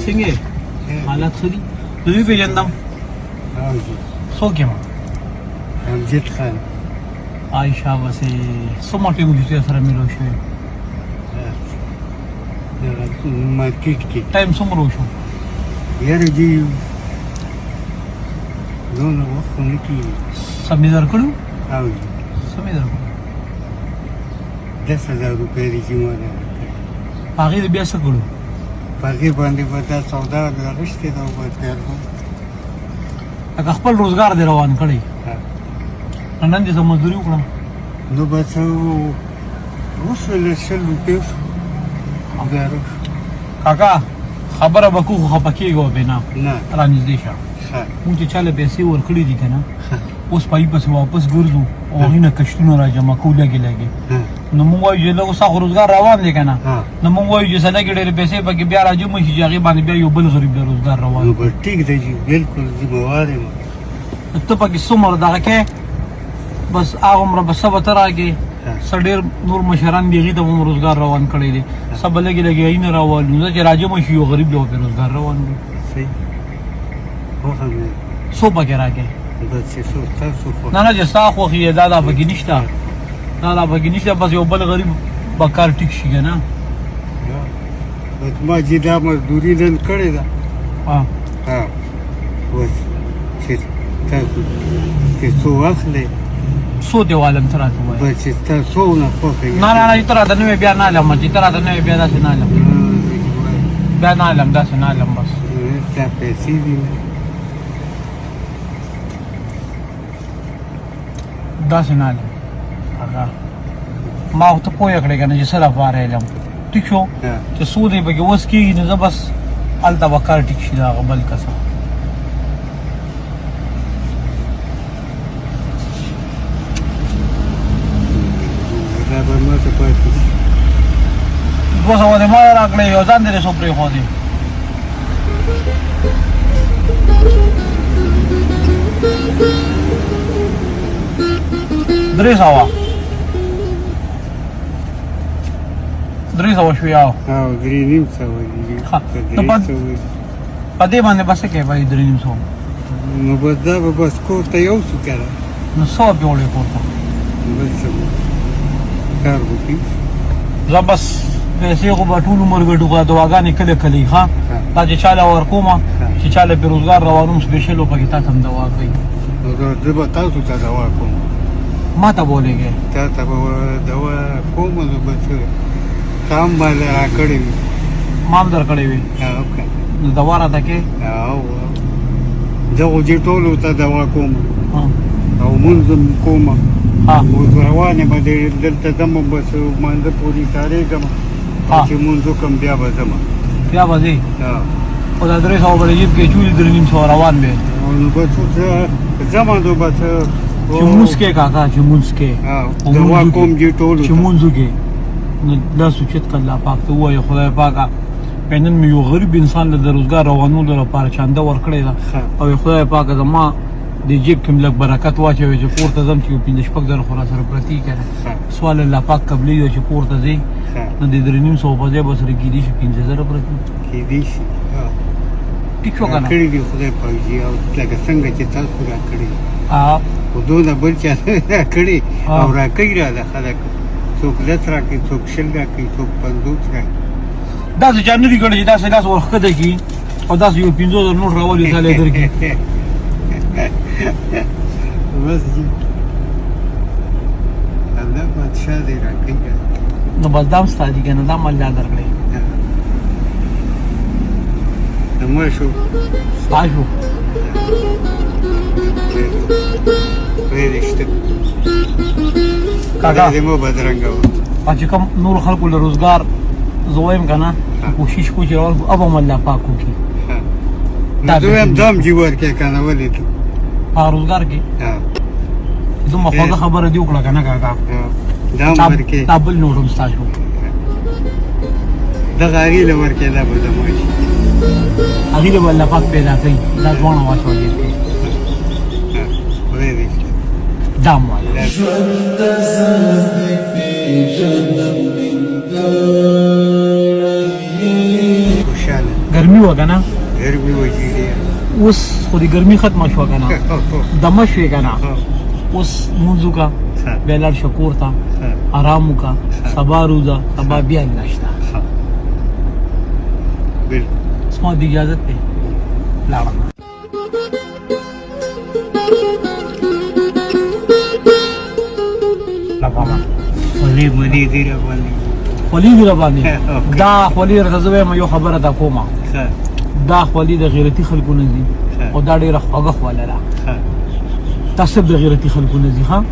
څنګه حالات څه دي؟ دوی پیژندم څوک یم؟ امجد خان. عایشه بسې څومره ټیم چې سره ملو شوی؟ مارکیټ کې ټایم څومره وشو؟ یاره جی دونه وخت نه کېږي. سمې درکړو؟ او سمې درکړو 10,000 روپۍ دي چې ما درکړي. هغې د بیا څه کړو؟ په هغې باندې به دا سودا راغښتې ده او به تیار به لکه خپل روزګار دې روان کړی نن دې څه مزدوري وکړه نو به څه وشوله 100 روپۍ شو بیا راشه. کاکا خبره به کوو خو خفه کېږو بې نه نه رانږدې شه مونږ چې چا له پیسې ورکړي دي که نه اوس په هغې پسې واپس ګرځو او هغې نه کشتونه را جمع کوو لږې لږې نو مونږ وایو چې لږ اوس هغه روزګار روان دی که نه نو مونږ وایو چې څه لږې ډېرې پیسې پکې بیا را جمع شي چې هغې باندې بیا یو بل غریب بیا روزګار روان نو به ټیک دی جي بلکل ذمهوار یم. ته پکې څومره دغه کې بس هغومره به څه به ته راکې څه ډېر نور مشران دي هغې ته به روزګار روان کړی دی څه به لږې لږې هغې نه راوالو نو چې را جمع شي یو غریب بیا پرې روزګار روان وي صحیح خوښه مې څو پکې راکې بس چې څو تاسو خوښ نه نه چې ستا خوښ یې دا پکې نشته دا پکې نشته بس یو بل غریب به کار ټیک شي که نه بس ما چې دا مزدوري نن کړې ده بس چې تاسو چې څو واخلئ څو دې والم ته راته ووایه بس چې ستا څومره خوښه وي نه نه نه ته راته نوی بیا نه علم چې ته راته نوی بیا داسې نه علم بیا نه علم داسې نه علم بس ستا پیسې دي داسې نه علم هغه ما خو ته پوهه کړې که نه چې څه لپاره علم ټیک شو چې څو دی پکې اوس کېږي نو زه بس هلته به کار ټیک شي د هغه بل کسه دا به ماته پاتې شي 200 دې ما راکړې یو ځان دې څو پرېښودې 300 شوي او 3,500 په دې باندې بس کې به 3,500 نو بس دا به بس کور ته یو څو کړه نو 100 جوړې پورته بس کار وکړي زه بس پیسې خو به ټول عمر ګټو که دواګانې کله کله ښه دا چې چا له ورکوم چې چا له بېروزګار روانوم سپېشل به پکې تا ته هم دوا کوي نو زه به تاسو ته دوا کوم ما ته بولېږې تا ته به دوا کوم نو بس تا هم به راکړې وي ما هم در کړې وي نو دوا راته کې زه خو چې ټولو ته دوا کوم او مونځ هم کوم اوس روان یم دلته ځم بس مانځه پورې سارېږم چې مونځ وکړم بیا به ځم بیا به ځې خو دا 300 به د جیب کې چولې 3,500 روان بې نو بس ځم نو بس چې مونځ کې کاکا چې مونځ کې دوا کوم چې ټولو چې مونځ وکړې نو دا سوچت که الله پاک ته ووایه خدای پاکه نن مې یو غریب انسان له د روزګار روانولو لپاره چانده ورکړې ده او خدای پاکه زما د جیب کې لږ برکت واچوي چې کور ته ځم چې یو 5-6 خو راسره پرتې که نه سوال الله پاک قبلي دی چې کور ته ځې نو د 3,500 په ځای به سره کېدای شي 5,000 پرتې کېدای شي ټیک شو که نه کړي دي خدای پاک جي او لکه څنګه چې تاسو راکړي خو دونه بل چا راکړي او راکوي راله خلک څوک 10 راکوي څوک 20 راکوي څوک 50 راکوي داسې چا نه دي کړی چې داسې لاس ورښکته کړي او داسې یو 50,000 نوټ راولي تا له درکړي بس جي الله بادشاه دې راکوي نو بس دا هم ستا دي که نه دا هم الله درکړی ما شو ستا شو ویرشته کاکا دې مو بدرنګه و چې کوم نور خلکو له روزګار زه وایم که نه کوشش کوو چې روان کړو اب هم الله پاک وکړي نو زه وایم دام چې ورکړې که نه ولې ته هغه روزګار کې دومره خوږه خبره دې وکړه که نه کاکا دام ورکړې دا بل نوټ هم ستا شو دغه هغې له ورکړې دا به زما شي هغې له به الله پاک پیدا کوي دا دواړه واچولې کړي خدای دې دا هم وایه ژوند د زړه په جنم ګرمي وکنه ګرمي وځي اوس خو د ګرمي ختمه شو کنه دمه شوې کنه اوس موضوع کا بیلار شکور تا آرام کا سبا روزا سبا بیا نشتا اسما دی اجازت ته لاړم خولي مني دي رباني خولي دی رباني دا خولي رزوې ما یو خبره دا کومه دا خولي د غیرتی خلکو نه دي او دا ډیره خوږه خواله ده تاسو د غیرتی خلکو نه دي ها